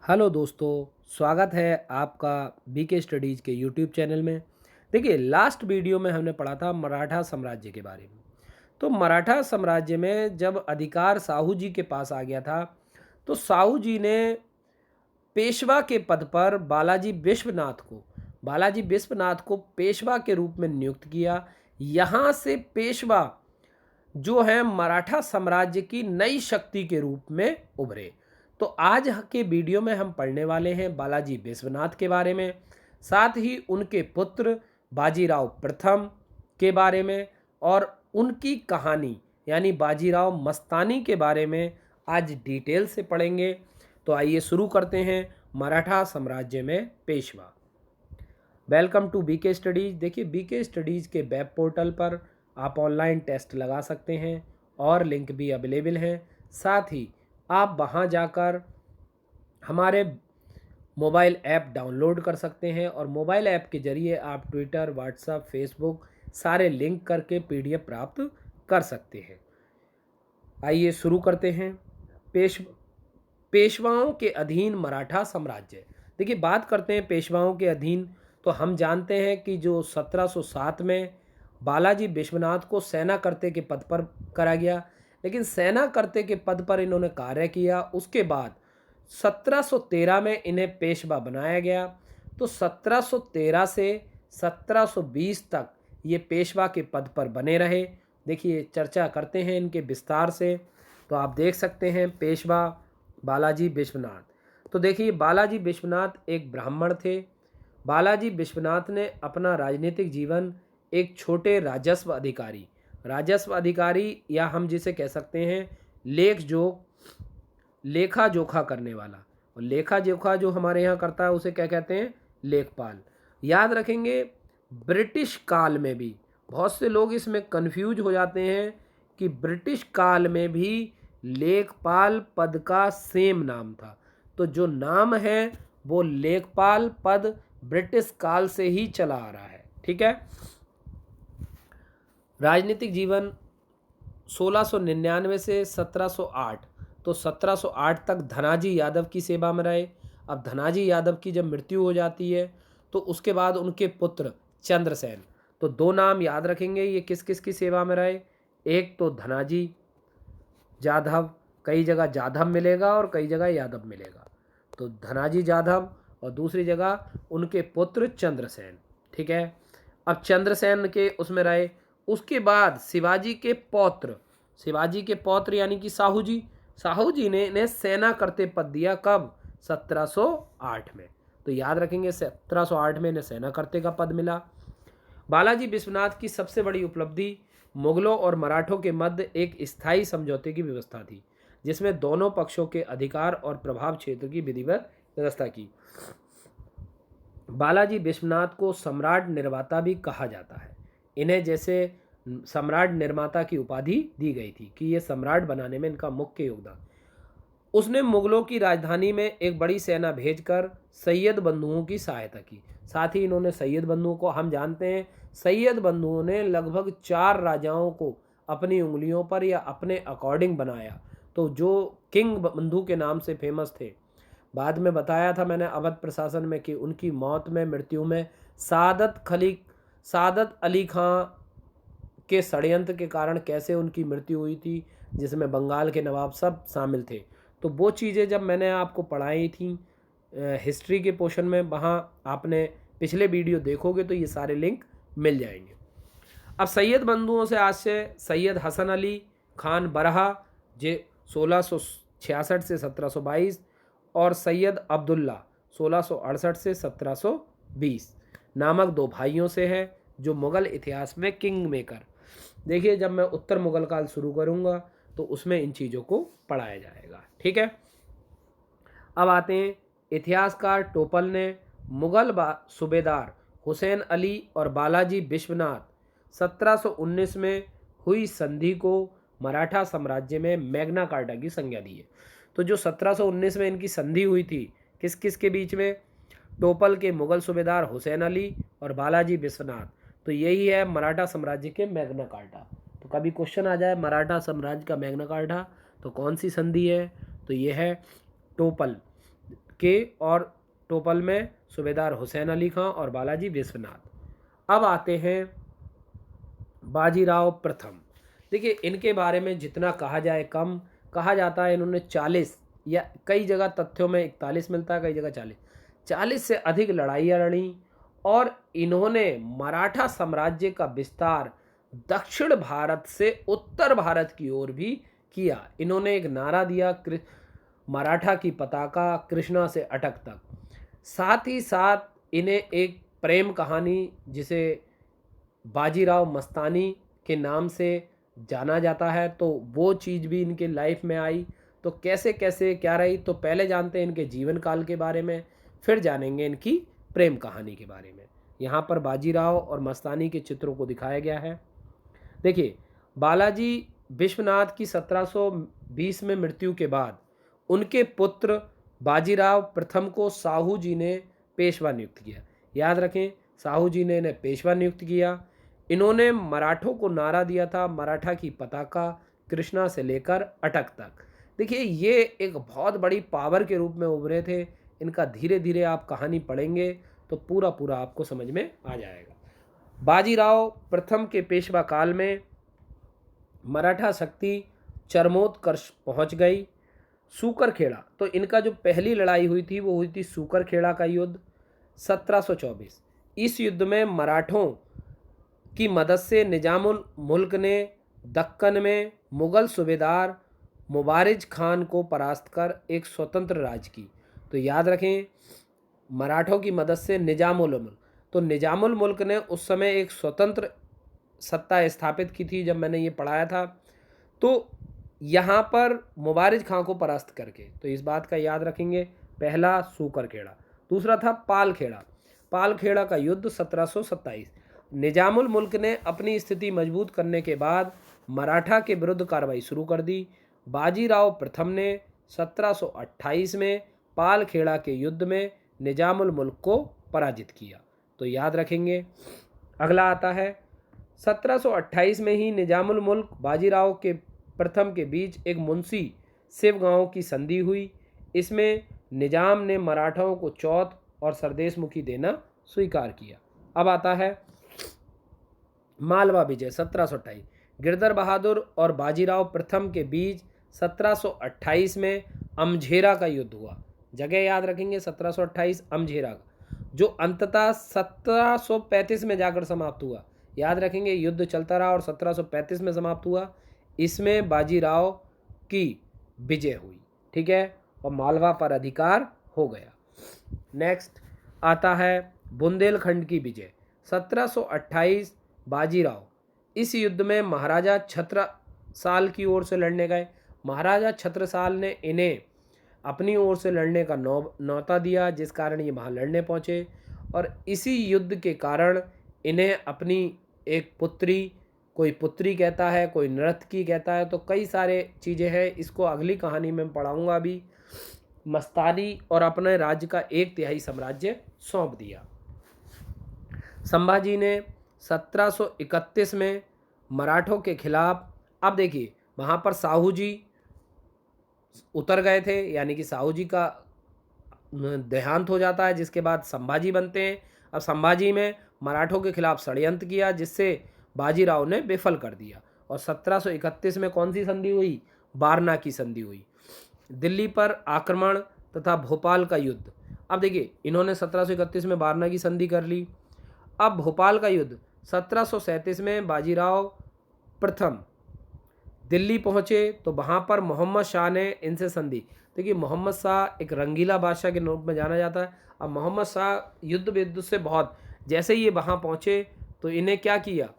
Hello दोस्तों, स्वागत है आपका बीके स्टडीज़ के यूट्यूब चैनल में। देखिए, लास्ट वीडियो में हमने पढ़ा था मराठा साम्राज्य के बारे में। तो मराठा साम्राज्य में जब अधिकार साहू जी के पास आ गया था, तो साहू जी ने पेशवा के पद पर बालाजी विश्वनाथ को पेशवा के रूप में नियुक्त किया। यहाँ से पेशवा जो है मराठा साम्राज्य की नई शक्ति के रूप में उभरे। तो आज के वीडियो में हम पढ़ने वाले हैं बालाजी विश्वनाथ के बारे में, साथ ही उनके पुत्र बाजीराव प्रथम के बारे में और उनकी कहानी यानी बाजीराव मस्तानी के बारे में आज डिटेल से पढ़ेंगे। तो आइए शुरू करते हैं मराठा साम्राज्य में Peshwa. Welcome to BK Studies. देखिए, बीके स्टडीज़ के वेब पोर्टल पर आप ऑनलाइन टेस्ट लगा सकते हैं और लिंक भी अवेलेबल हैं। साथ ही आप वहां जाकर हमारे मोबाइल ऐप डाउनलोड कर सकते हैं और मोबाइल ऐप के ज़रिए आप ट्विटर, व्हाट्सएप, फेसबुक सारे लिंक करके पीडीएफ प्राप्त कर सकते हैं। आइए शुरू करते हैं। पेशवाओं के अधीन मराठा साम्राज्य। देखिए, बात करते हैं पेशवाओं के अधीन, तो हम जानते हैं कि जो 1707 में बालाजी विश्वनाथ को सेना कर्ते के पद पर करा गया, लेकिन सेना कर्ते के पद पर इन्होंने कार्य किया। उसके बाद 1713 में इन्हें पेशवा बनाया गया। तो 1713 से 1720 तक ये पेशवा के पद पर बने रहे। देखिए, चर्चा करते हैं इनके विस्तार से। तो आप देख सकते हैं पेशवा बालाजी विश्वनाथ। तो देखिए, बालाजी विश्वनाथ एक ब्राह्मण थे। बालाजी विश्वनाथ ने अपना राजनीतिक जीवन एक छोटे राजस्व अधिकारी या हम जिसे कह सकते हैं लेखा जोखा करने वाला, और लेखा जोखा जो हमारे यहाँ करता है उसे क्या कहते हैं? लेखपाल। याद रखेंगे, ब्रिटिश काल में भी बहुत से लोग इसमें कंफ्यूज हो जाते हैं कि ब्रिटिश काल में भी लेखपाल पद का सेम नाम था। तो जो नाम है वो लेखपाल पद ब्रिटिश काल से ही चला आ रहा है। ठीक है। राजनीतिक जीवन 1699 से 1708, तो 1708 तक धनाजी यादव की सेवा में रहे। अब धनाजी यादव की जब मृत्यु हो जाती है तो उसके बाद उनके पुत्र चंद्रसेन, तो दो नाम याद रखेंगे ये किस किस की सेवा में रहे। एक तो धनाजी जाधव, कई जगह जाधव मिलेगा और कई जगह यादव मिलेगा, तो धनाजी जाधव, और दूसरी जगह उनके पुत्र चंद्रसेन। ठीक है। अब चंद्रसेन के उसमें रहे। उसके बाद शिवाजी के पौत्र यानी कि साहू जी ने इन्हें सेना करते पद दिया। कब? 1708 में। तो याद रखेंगे 1708 में इन्हें सेना करते का पद मिला। बालाजी विश्वनाथ की सबसे बड़ी उपलब्धि मुगलों और मराठों के मध्य एक स्थायी समझौते की व्यवस्था थी, जिसमें दोनों पक्षों के अधिकार और प्रभाव क्षेत्र की विधिवत व्यवस्था की। बालाजी विश्वनाथ को सम्राट निर्माता भी कहा जाता है। इन्हें जैसे सम्राट निर्माता की उपाधि दी गई थी कि ये सम्राट बनाने में इनका मुख्य योगदान। उसने मुगलों की राजधानी में एक बड़ी सेना भेजकर सैयद बंधुओं की सहायता की। साथ ही इन्होंने सैयद बंधुओं को, हम जानते हैं सैयद बंधुओं ने लगभग 4 राजाओं को अपनी उंगलियों पर या अपने अकॉर्डिंग बनाया, तो जो किंग बंधु के नाम से फेमस थे। बाद में बताया था मैंने अवध प्रशासन में कि उनकी मृत्यु में सादत अली खां के षड्यंत्र के कारण कैसे उनकी मृत्यु हुई थी, जिसमें बंगाल के नवाब सब शामिल थे। तो वो चीज़ें जब मैंने आपको पढ़ाई थी हिस्ट्री के पोर्शन में, वहाँ आपने पिछले वीडियो देखोगे तो ये सारे लिंक मिल जाएंगे। अब सैयद बंधुओं से आज से सैयद हसन अली खान बरहा जे 1666 से 1722 और सैयद अब्दुल्ला 1668 से 1720 नामक दो भाइयों से है, जो मुग़ल इतिहास में किंग मेकर। देखिए, जब मैं उत्तर मुग़ल काल शुरू करूँगा तो उसमें इन चीज़ों को पढ़ाया जाएगा। ठीक है। अब आते हैं, इतिहासकार टोपल ने मुग़ल सूबेदार हुसैन अली और बालाजी विश्वनाथ 1719 में हुई संधि को मराठा साम्राज्य में मैग्ना कार्टा की संज्ञा दी है। तो जो 1719 में इनकी संधि हुई थी किस किस के बीच में? टोपल के मुग़ल सूबेदार हुसैन अली और बालाजी विश्वनाथ, तो यही है मराठा साम्राज्य के मैग्ना कार्टा। तो कभी क्वेश्चन आ जाए मराठा साम्राज्य का मैग्ना कार्टा तो कौन सी संधि है, तो यह है टोपल के और टोपल में सूबेदार हुसैन अली खां और बालाजी विश्वनाथ। अब आते हैं बाजीराव प्रथम। देखिए इनके बारे में जितना कहा जाए कम। कहा जाता है इन्होंने 40 या कई जगह तथ्यों में 41 मिलता है, कई जगह 40 से अधिक लड़ाइयाँ लड़ी और इन्होंने मराठा साम्राज्य का विस्तार दक्षिण भारत से उत्तर भारत की ओर भी किया। इन्होंने एक नारा दिया, मराठा की पताका कृष्णा से अटक तक। साथ ही साथ इन्हें एक प्रेम कहानी जिसे बाजीराव मस्तानी के नाम से जाना जाता है, तो वो चीज़ भी इनके लाइफ में आई। तो कैसे कैसे क्या रही, तो पहले जानते हैं इनके जीवन काल के बारे में, फिर जानेंगे इनकी प्रेम कहानी के बारे में। यहाँ पर बाजीराव और मस्तानी के चित्रों को दिखाया गया है। देखिए बालाजी विश्वनाथ की 1720 में मृत्यु के बाद उनके पुत्र बाजीराव प्रथम को साहू जी ने पेशवा नियुक्त किया। याद रखें, साहू जी ने इन्हें पेशवा नियुक्त किया। इन्होंने मराठों को नारा दिया था, मराठा की पताका कृष्णा से लेकर अटक तक। देखिए ये एक बहुत बड़ी पावर के रूप में उभरे थे। इनका धीरे धीरे आप कहानी पढ़ेंगे तो पूरा पूरा आपको समझ में आ जाएगा। बाजीराव प्रथम के पेशवा काल में मराठा शक्ति चरमोत्कर्ष पहुंच गई। सूकरखेड़ा, तो इनका जो पहली लड़ाई हुई थी वो हुई थी सूकरखेड़ा का युद्ध 1724। इस युद्ध में मराठों की मदद से निजामुल मुल्क ने दक्कन में मुगल सूबेदार मुबारिज खान को परास्त कर एक स्वतंत्र राज्य की। तो याद रखें, मराठों की मदद से निजामुल मुल्क, तो निजामुल मुल्क ने उस समय एक स्वतंत्र सत्ता स्थापित की थी। जब मैंने ये पढ़ाया था तो यहाँ पर मुबारिज खां को परास्त करके, तो इस बात का याद रखेंगे। पहला सूकरखेड़ा, दूसरा था पालखेड़ा। पालखेड़ा का युद्ध 1727। निजामुल मुल्क ने अपनी स्थिति मजबूत करने के बाद मराठा के विरुद्ध कार्रवाई शुरू कर दी। बाजीराव प्रथम ने 1728 में पालखेड़ा के युद्ध में निजामुल मुल्क को पराजित किया। तो याद रखेंगे। अगला आता है 1728 में ही निजामुल मुल्क बाजीराव के प्रथम के बीच एक मुंशी शिवगांव की संधि हुई। इसमें निजाम ने मराठाओं को चौथ और सरदेशमुखी देना स्वीकार किया। अब आता है मालवा विजय 1728। गिरधर बहादुर और बाजीराव प्रथम के बीच 1728 में अमझेरा का युद्ध हुआ। जगह याद रखेंगे, 1728 अमझेरा का, जो अंततः 1735 में जाकर समाप्त हुआ। याद रखेंगे, युद्ध चलता रहा और 1735 में समाप्त हुआ। इसमें बाजीराव की विजय हुई, ठीक है, और मालवा पर अधिकार हो गया। नेक्स्ट आता है बुंदेलखंड की विजय 1728। बाजीराव इस युद्ध में महाराजा छत्रसाल की ओर से लड़ने गए। महाराजा छत्रसाल ने इन्हें अपनी ओर से लड़ने का न्योता दिया, जिस कारण ये वहाँ लड़ने पहुँचे। और इसी युद्ध के कारण इन्हें अपनी एक पुत्री, कोई पुत्री कहता है, कोई नर्तकी कहता है, तो कई सारे चीज़ें हैं। इसको अगली कहानी में पढ़ाऊँगा अभी। मस्तानी और अपने राज्य का 1/3 साम्राज्य सौंप दिया। संभाजी ने 1731 में मराठों के खिलाफ, अब देखिए वहाँ पर साहू जी उतर गए थे, यानी कि साहू जी का देहांत हो जाता है, जिसके बाद संभाजी बनते हैं। अब संभाजी में मराठों के खिलाफ षड्यंत्र किया, जिससे बाजीराव ने विफल कर दिया। और 1731 में कौन सी संधि हुई? वारणा की संधि हुई। दिल्ली पर आक्रमण तथा भोपाल का युद्ध। अब देखिए इन्होंने 1731 में वारणा की संधि कर ली। अब भोपाल का युद्ध 1737 में बाजीराव प्रथम दिल्ली पहुँचे, तो वहाँ पर मोहम्मद शाह ने इनसे संधि। देखिए मोहम्मद शाह एक रंगीला बादशाह के रूप में जाना जाता है। अब मोहम्मद शाह युद्ध विद्युत से बहुत, जैसे ही ये वहाँ पहुँचे तो इन्हें क्या किया,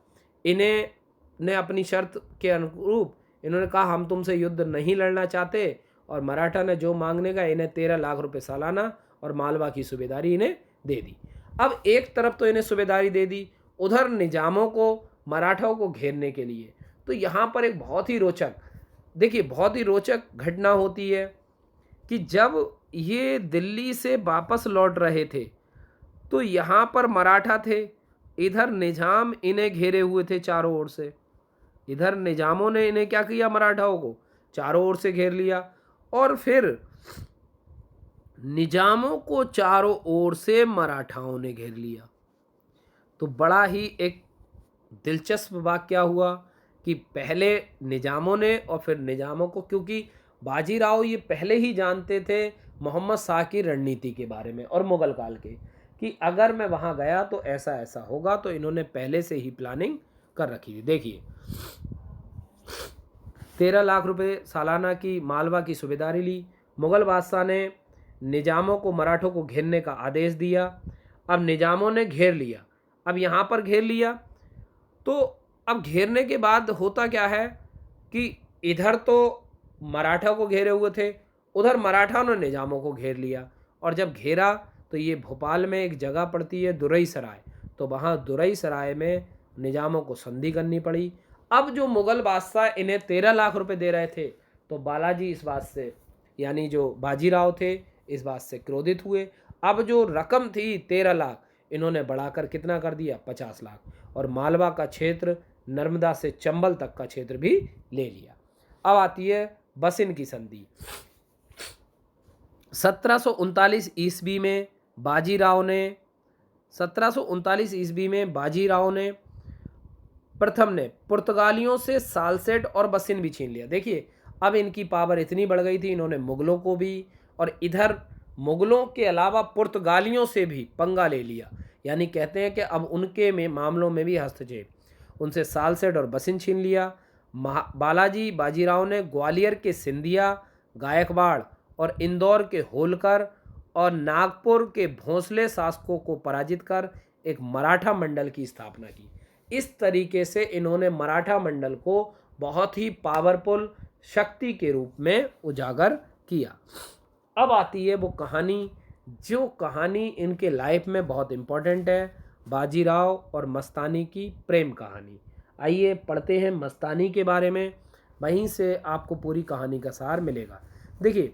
इन्हें ने अपनी शर्त के अनुरूप इन्होंने कहा हम तुमसे युद्ध नहीं लड़ना चाहते, और मराठा ने जो मांगने का इन्हें 13 लाख रुपए सालाना और मालवा की सूबेदारी इन्हें दे दी। अब एक तरफ तो इन्हें सूबेदारी दे दी, उधर निजामों को मराठाओं को घेरने के लिए। तो यहाँ पर एक बहुत ही रोचक, देखिए बहुत ही रोचक घटना होती है कि जब ये दिल्ली से वापस लौट रहे थे तो यहाँ पर मराठा थे, इधर निजाम इन्हें घेरे हुए थे चारों ओर से। इधर निजामों ने इन्हें क्या किया, मराठाओं को चारों ओर से घेर लिया। और फिर निजामों को चारों ओर से मराठाओं ने घेर लिया। तो बड़ा ही एक दिलचस्प वाक़या हुआ कि पहले निजामों ने और फिर निजामों को, क्योंकि बाजीराव ये पहले ही जानते थे मोहम्मद शाह की रणनीति के बारे में और मुग़ल काल के, कि अगर मैं वहाँ गया तो ऐसा ऐसा होगा, तो इन्होंने पहले से ही प्लानिंग कर रखी थी। देखिए, 13 लाख रुपए सालाना की मालवा की सूबेदारी ली। मुग़ल बादशाह ने निजामों को मराठों को घेरने का आदेश दिया। अब निजामों ने घेर लिया। अब यहाँ पर घेर लिया, तो अब घेरने के बाद होता क्या है कि इधर तो मराठा को घेरे हुए थे, उधर मराठा ने निजामों को घेर लिया। और जब घेरा तो ये भोपाल में एक जगह पड़ती है दुरई सराय, तो वहाँ दुरई सराय में निजामों को संधि करनी पड़ी। अब जो मुग़ल बादशाह इन्हें 13 लाख रुपए दे रहे थे, तो बालाजी इस बात से, यानी जो बाजीराव थे, इस बात से क्रोधित हुए। अब जो रकम थी 13 लाख, इन्होंने बढ़ाकर कितना कर दिया, 50 लाख, और मालवा का क्षेत्र, नर्मदा से चंबल तक का क्षेत्र भी ले लिया। अब आती है बसिन की संधि। 1739 ईस्वी में बाजीराव ने 1739 ईस्वी में बाजीराव ने प्रथम ने पुर्तगालियों से सालसेट और बसिन भी छीन लिया। देखिए, अब इनकी पावर इतनी बढ़ गई थी, इन्होंने मुग़लों को भी और इधर मुग़लों के अलावा पुर्तगालियों से भी पंगा ले लिया। यानी कहते हैं कि अब उनके में मामलों में भी हस्तक्षेप, उनसे सालसेट और बसिन छीन लिया। बालाजी बाजीराव ने ग्वालियर के सिंधिया, गायकवाड़ और इंदौर के होलकर और नागपुर के भोंसले शासकों को पराजित कर एक मराठा मंडल की स्थापना की। इस तरीके से इन्होंने मराठा मंडल को बहुत ही पावरफुल शक्ति के रूप में उजागर किया। अब आती है वो कहानी, जो कहानी इनके लाइफ में बहुत इम्पोर्टेंट है, बाजीराव और मस्तानी की प्रेम कहानी। आइए पढ़ते हैं मस्तानी के बारे में, वहीं से आपको पूरी कहानी का सार मिलेगा। देखिए,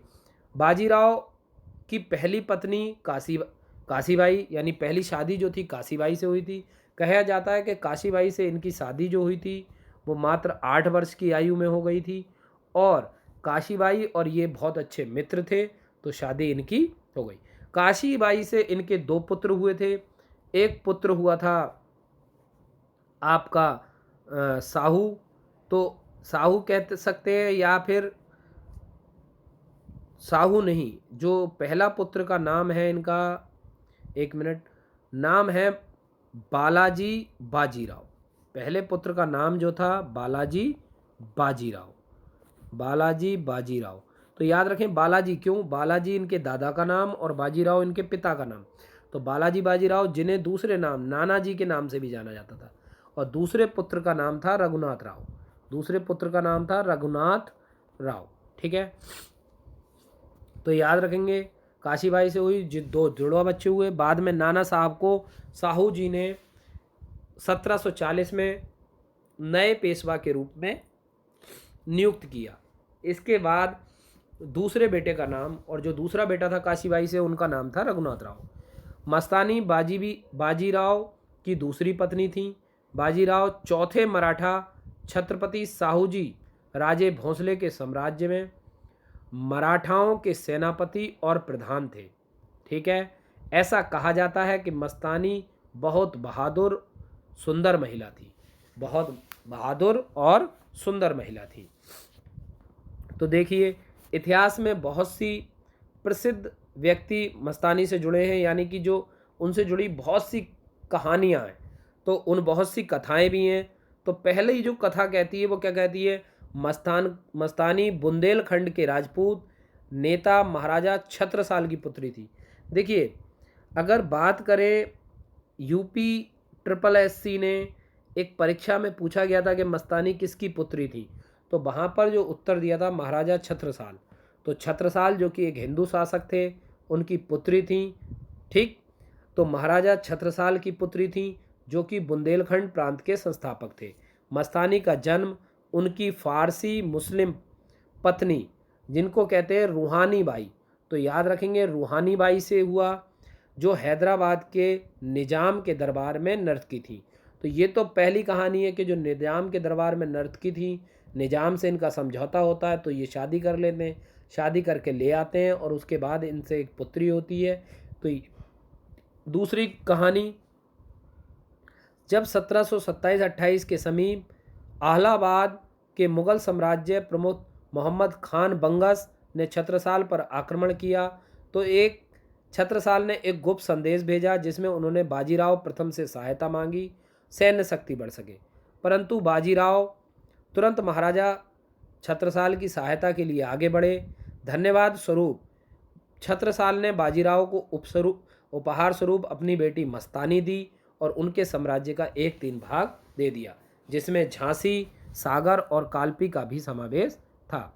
बाजीराव की पहली पत्नी काशीबाई, यानी पहली शादी जो थी काशीबाई से हुई थी। कहा जाता है कि काशीबाई से इनकी शादी जो हुई थी वो मात्र 8 वर्ष की आयु में हो गई थी, और काशीबाई और ये बहुत अच्छे मित्र थे, तो शादी इनकी हो गई। काशीबाई से इनके 2 पुत्र हुए थे। एक पुत्र हुआ था आपका साहू, तो साहू कह सकते हैं, या फिर साहू नहीं, जो पहला पुत्र का नाम है इनका, एक मिनट, नाम है बालाजी बाजीराव। पहले पुत्र का नाम जो था बालाजी बाजीराव, बालाजी बाजीराव। तो याद रखें बालाजी क्यों, बालाजी इनके दादा का नाम और बाजीराव इनके पिता का नाम। तो बालाजी बाजीराव, जिन्हें दूसरे नाम नानाजी के नाम से भी जाना जाता था, और दूसरे पुत्र का नाम था रघुनाथ राव। दूसरे पुत्र का नाम था रघुनाथ राव, ठीक है। तो याद रखेंगे, काशीबाई से हुई, 2 जुड़वा बच्चे हुए। बाद में नाना साहब को साहू जी ने 1740 में नए पेशवा के रूप में नियुक्त किया। इसके बाद दूसरे बेटे का नाम, और जो दूसरा बेटा था काशीबाई से, उनका नाम था रघुनाथ राव। मस्तानी बाजीराव की दूसरी पत्नी थी। बाजीराव चौथे मराठा छत्रपति साहूजी राजे भोंसले के साम्राज्य में मराठाओं के सेनापति और प्रधान थे, ठीक है। ऐसा कहा जाता है कि मस्तानी बहुत बहादुर सुंदर महिला थी, बहुत बहादुर और सुंदर महिला थी। तो देखिए, इतिहास में बहुत सी प्रसिद्ध व्यक्ति मस्तानी से जुड़े हैं, यानी कि जो उनसे जुड़ी बहुत सी कहानियाँ हैं, तो उन बहुत सी कथाएं भी हैं। तो पहले ही जो कथा कहती है वो क्या कहती है, मस्तानी बुंदेलखंड के राजपूत नेता महाराजा छत्रसाल की पुत्री थी। देखिए, अगर बात करें यूपी SSSC ने एक परीक्षा में पूछा गया था कि मस्तानी किसकी पुत्री थी, तो वहाँ पर जो उत्तर दिया था महाराजा छत्रसाल। तो छत्रसाल जो कि एक हिंदू शासक थे, उनकी पुत्री थी, ठीक। तो महाराजा छत्रसाल की पुत्री थी, जो कि बुंदेलखंड प्रांत के संस्थापक थे। मस्तानी का जन्म उनकी फारसी मुस्लिम पत्नी, जिनको कहते हैं रूहानी बाई, तो याद रखेंगे रूहानी बाई से हुआ, जो हैदराबाद के निजाम के दरबार में नर्तकी थी। तो ये तो पहली कहानी है कि जो निजाम के दरबार में नर्तकी थी, निजाम से इनका समझौता होता है तो ये शादी कर लेते हैं। शादी करके ले आते हैं और उसके बाद इनसे एक पुत्री होती है। तो दूसरी कहानी, जब 1727-28 के समीप अलाहाबाद के मुगल साम्राज्य प्रमुख मोहम्मद खान बंगस ने छत्रसाल पर आक्रमण किया, तो छत्रसाल ने एक गुप्त संदेश भेजा जिसमें उन्होंने बाजीराव प्रथम से सहायता मांगी, सैन्य शक्ति बढ़ सके। परंतु बाजीराव तुरंत महाराजा छत्रसाल की सहायता के लिए आगे बढ़े। धन्यवाद स्वरूप छत्रसाल ने बाजीराव को उपहार स्वरूप अपनी बेटी मस्तानी दी और उनके साम्राज्य का 1/3 भाग दे दिया, जिसमें झांसी, सागर और कालपी का भी समावेश था।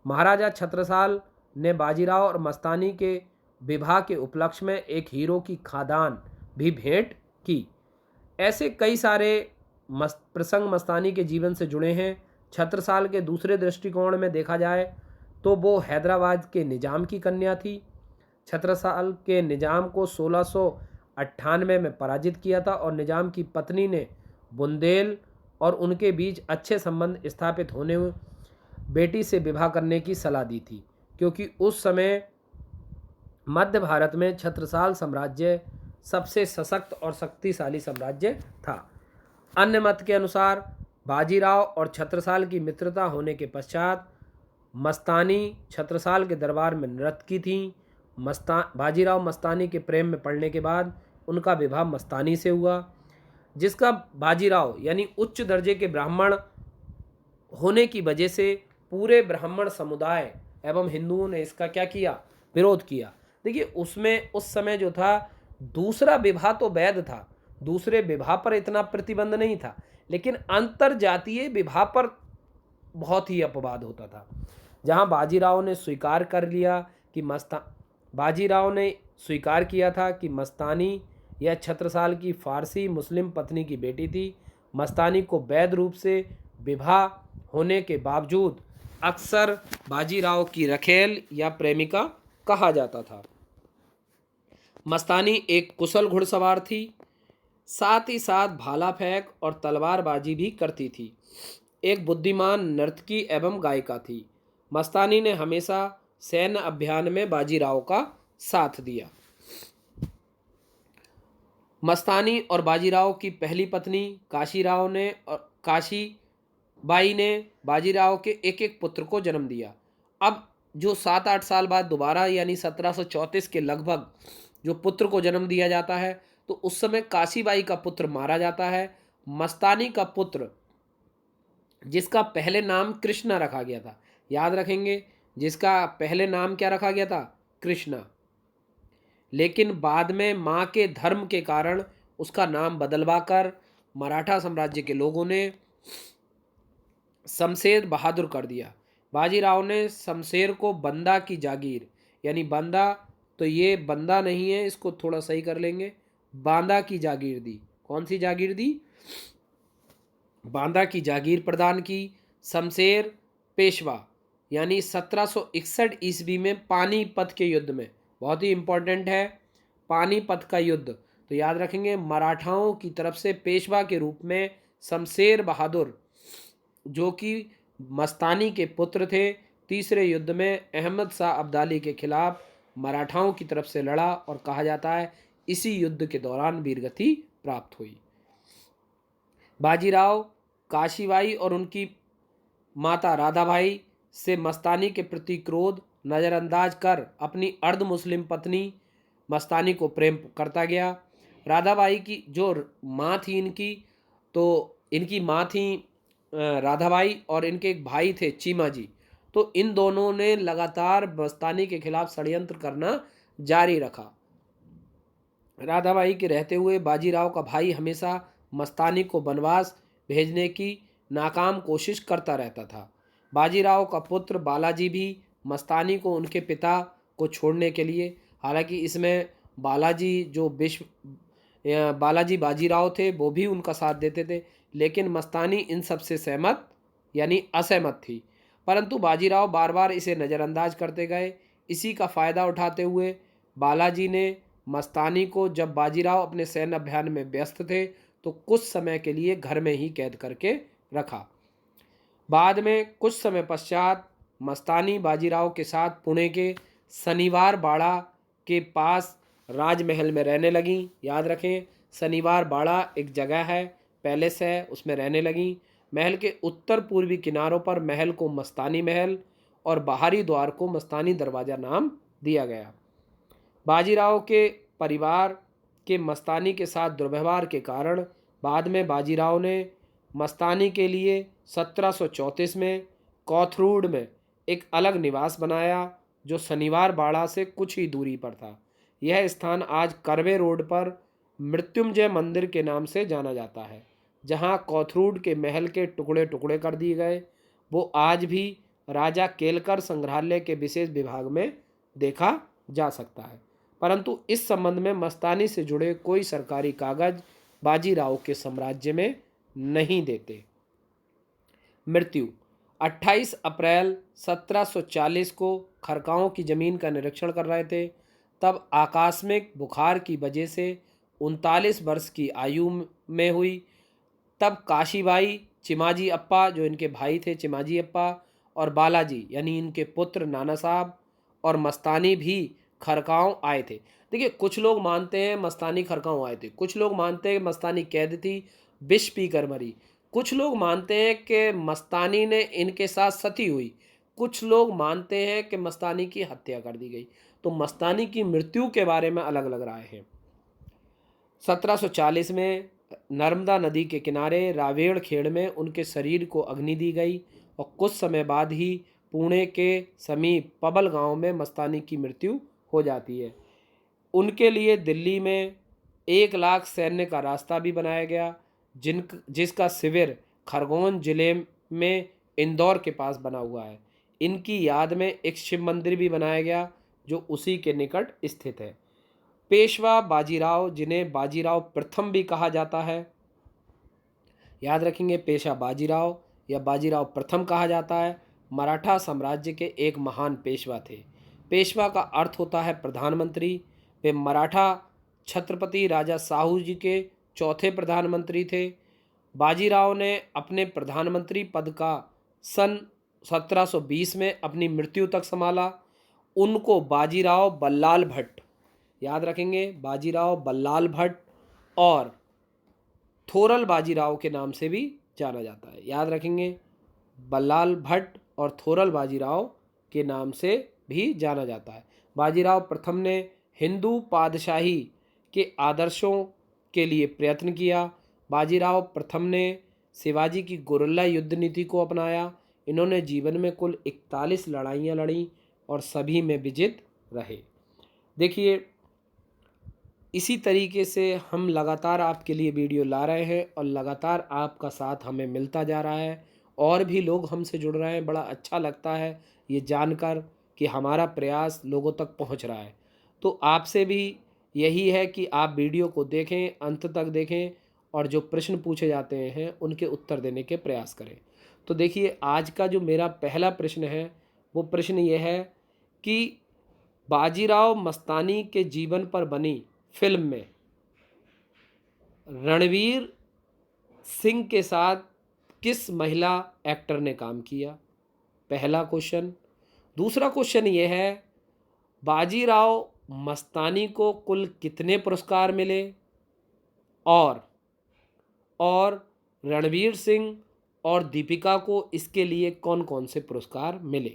महाराजा छत्रसाल ने बाजीराव और मस्तानी के विवाह के उपलक्ष्य में एक हीरो की खादान भी भेंट की। ऐसे कई सारे प्रसंग मस्तानी के जीवन से जुड़े हैं। छत्रसाल के दूसरे दृष्टिकोण में देखा जाए तो वो हैदराबाद के निजाम की कन्या थी। छत्रसाल के निजाम को 1698 में पराजित किया था और निजाम की पत्नी ने बुंदेल और उनके बीच अच्छे संबंध स्थापित होने बेटी से विवाह करने की सलाह दी थी, क्योंकि उस समय मध्य भारत में छत्रसाल साम्राज्य सबसे सशक्त और शक्तिशाली साम्राज्य था। अन्य मत के अनुसार बाजीराव और छत्रसाल की मित्रता होने के पश्चात मस्तानी छत्रसाल के दरबार में नर्तकी थी। बाजीराव मस्तानी के प्रेम में पड़ने के बाद उनका विवाह मस्तानी से हुआ, जिसका बाजीराव यानी उच्च दर्जे के ब्राह्मण होने की वजह से पूरे ब्राह्मण समुदाय एवं हिंदुओं ने इसका क्या किया, विरोध किया। देखिए उसमें उस समय जो था दूसरा विवाह तो वैध था, दूसरे विवाह पर इतना प्रतिबंध नहीं था, लेकिन अंतर जातीय विवाह पर बहुत ही अपवाद होता था। जहां बाजीराव ने स्वीकार किया था कि मस्तानी यह छत्रसाल की फारसी मुस्लिम पत्नी की बेटी थी। मस्तानी को वैध रूप से विवाह होने के बावजूद अक्सर बाजीराव की रखेल या प्रेमिका कहा जाता था। मस्तानी एक कुशल घुड़सवार थी, साथ ही साथ भाला फेंक और तलवारबाजी भी करती थी। एक बुद्धिमान नर्तकी एवं गायिका थी। मस्तानी ने हमेशा सैन्य अभियान में बाजीराव का साथ दिया। मस्तानी और बाजीराव की पहली पत्नी काशीबाई ने बाजीराव के एक एक पुत्र को जन्म दिया। अब जो 7-8 साल बाद दोबारा यानी 1734 के लगभग जो पुत्र को जन्म दिया जाता है, तो उस समय काशीबाई का पुत्र मारा जाता है। मस्तानी का पुत्र जिसका पहले नाम कृष्णा रखा गया था, याद रखेंगे, जिसका पहले नाम क्या रखा गया था, कृष्णा, लेकिन बाद में मां के धर्म के कारण उसका नाम बदलवाकर मराठा साम्राज्य के लोगों ने शमशेर बहादुर कर दिया। बाजीराव ने शमशेर को बंदा की जागीर, यानी बंदा तो ये बंदा नहीं है, इसको थोड़ा सही कर लेंगे, बांदा की जागीर दी। कौन सी जागीर दी, बांदा की जागीर प्रदान की। शमशेर पेशवा यानी 1761 ईस्वी में पानीपत के युद्ध में, बहुत ही इंपॉर्टेंट है पानीपत का युद्ध, तो याद रखेंगे मराठाओं की तरफ से पेशवा के रूप में शमशेर बहादुर जो कि मस्तानी के पुत्र थे, तीसरे युद्ध में अहमद शाह अब्दाली के खिलाफ मराठाओं की तरफ से लड़ा और कहा जाता है इसी युद्ध के दौरान वीरगति प्राप्त हुई। बाजीराव काशीबाई और उनकी माता राधाबाई से मस्तानी के प्रति क्रोध नज़रअंदाज कर अपनी अर्ध मुस्लिम पत्नी मस्तानी को प्रेम करता गया। राधाबाई की जो माँ थी इनकी माँ थी राधाबाई और इनके एक भाई थे चीमा जी, तो इन दोनों ने लगातार मस्तानी के खिलाफ षड्यंत्र करना जारी रखा। राधाबाई के रहते हुए बाजीराव का भाई हमेशा मस्तानी को वनवास भेजने की नाकाम कोशिश करता रहता था। बाजीराव का पुत्र बालाजी भी मस्तानी को उनके पिता को छोड़ने के लिए, हालांकि इसमें बालाजी बाजीराव थे वो भी उनका साथ देते थे, लेकिन मस्तानी इन सब से सहमत यानी असहमत थी, परंतु बाजीराव बार बार इसे नज़रअंदाज करते गए। इसी का फ़ायदा उठाते हुए बालाजी ने मस्तानी को, जब बाजीराव अपने सैन्य अभियान में व्यस्त थे, तो कुछ समय के लिए घर में ही कैद करके रखा। बाद में कुछ समय पश्चात मस्तानी बाजीराव के साथ पुणे के शनिवार बाड़ा के पास राजमहल में रहने लगीं। याद रखें, शनिवार बाड़ा एक जगह है, पैलेस है, उसमें रहने लगीं। महल के उत्तर पूर्वी किनारों पर महल को मस्तानी महल और बाहरी द्वार को मस्तानी दरवाज़ा नाम दिया गया। बाजीराव के परिवार के मस्तानी के साथ दुर्व्यवहार के कारण बाद में बाजीराव ने मस्तानी के लिए 1734 में कोथरूड में एक अलग निवास बनाया, जो शनिवार बाड़ा से कुछ ही दूरी पर था। यह स्थान आज कर्वे रोड पर मृत्युंजय मंदिर के नाम से जाना जाता है, जहां कोथरूड के महल के टुकड़े टुकड़े कर दिए गए। वो आज भी राजा केलकर संग्रहालय के विशेष विभाग में देखा जा सकता है, परंतु इस संबंध में मस्तानी से जुड़े कोई सरकारी कागज बाजीराव के साम्राज्य में नहीं देते। मृत्यु 28 अप्रैल 1740 को खरकाओं की जमीन का निरीक्षण कर रहे थे, तब आकस्मिक बुखार की वजह से 39 वर्ष की आयु में हुई। तब काशीबाई, चिमाजी अप्पा जो इनके भाई थे, चिमाजी अप्पा और बालाजी यानी इनके पुत्र नाना साहब और मस्तानी भी खरकाओं आए थे। देखिए, कुछ लोग मानते हैं मस्तानी खरकाओं आए थे, कुछ लोग मानते हैं मस्तानी कैद थी, विष पीकर मरी, कुछ लोग मानते हैं कि मस्तानी ने इनके साथ सती हुई, कुछ लोग मानते हैं कि मस्तानी की हत्या कर दी गई। तो मस्तानी की मृत्यु के बारे में अलग अलग राय हैं। 1740 में नर्मदा नदी के किनारे रावेड़ खेड़ में उनके शरीर को अग्नि दी गई और कुछ समय बाद ही पुणे के समीप पबल गांव में मस्तानी की मृत्यु हो जाती है। उनके लिए दिल्ली में 1 लाख सैन्य का रास्ता भी बनाया गया, जिसका शिविर खरगोन जिले में इंदौर के पास बना हुआ है। इनकी याद में एक शिव मंदिर भी बनाया गया, जो उसी के निकट स्थित है। पेशवा बाजीराव, जिन्हें बाजीराव प्रथम भी कहा जाता है, याद रखेंगे, पेशवा बाजीराव या बाजीराव प्रथम कहा जाता है, मराठा साम्राज्य के एक महान पेशवा थे। पेशवा का अर्थ होता है प्रधानमंत्री। वे मराठा छत्रपति राजा साहू जी के चौथे प्रधानमंत्री थे। बाजीराव ने अपने प्रधानमंत्री पद का सन 1720 में अपनी मृत्यु तक संभाला। उनको बाजीराव बल्लाल भट्ट, याद रखेंगे, बाजीराव बल्लाल भट्ट और थोरल बाजीराव के नाम से भी जाना जाता है। याद रखेंगे, बल्लाल भट्ट और थोरल बाजीराव के नाम से भी जाना जाता है। बाजीराव प्रथम ने हिंदू पादशाही के आदर्शों के लिए प्रयत्न किया। बाजीराव प्रथम ने शिवाजी की गुरिल्ला युद्ध नीति को अपनाया। इन्होंने जीवन में कुल 41 लड़ाइयाँ लड़ी और सभी में विजित रहे। देखिए, इसी तरीके से हम लगातार आपके लिए वीडियो ला रहे हैं और लगातार आपका साथ हमें मिलता जा रहा है और भी लोग हमसे जुड़ रहे हैं। बड़ा अच्छा लगता है ये जानकर कि हमारा प्रयास लोगों तक पहुंच रहा है। तो आपसे भी यही है कि आप वीडियो को देखें, अंत तक देखें और जो प्रश्न पूछे जाते हैं उनके उत्तर देने के प्रयास करें। तो देखिए, आज का जो मेरा पहला प्रश्न है वो प्रश्न ये है कि बाजीराव मस्तानी के जीवन पर बनी फिल्म में रणवीर सिंह के साथ किस महिला एक्टर ने काम किया? पहला क्वेश्चन। दूसरा क्वेश्चन ये है, बाजीराव मस्तानी को कुल कितने पुरस्कार मिले और रणवीर सिंह और दीपिका को इसके लिए कौन कौन से पुरस्कार मिले?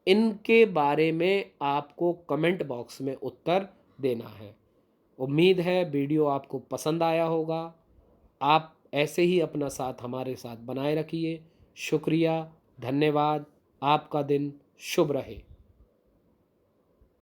इनके बारे में आपको कमेंट बॉक्स में उत्तर देना है। उम्मीद है वीडियो आपको पसंद आया होगा। आप ऐसे ही अपना साथ हमारे साथ बनाए रखिए। शुक्रिया, धन्यवाद। आपका दिन शुभ रहे।